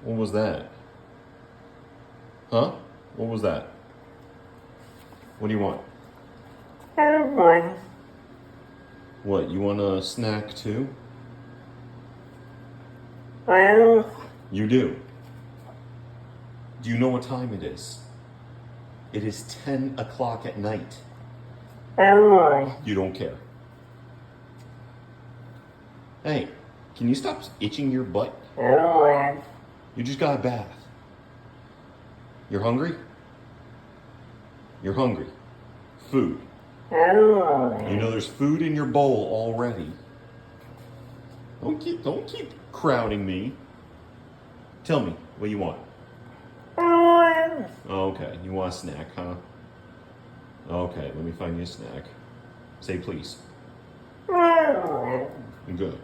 What was that? Huh? What was that? What do you want? Everyone. What, you want a snack too? Well, You do. Do you know what time it is? It is 10 o'clock at night. everyone. You don't care. Hey, can you stop itching your butt? Everyone. You just got a bath. You're hungry? You're hungry. Food. Everyone. You know there's food in your bowl already. Don't keep crowding me. Tell me what you want. Everyone. Okay, you want a snack, huh? Okay, let me find you a snack. Say please. Everyone. Good.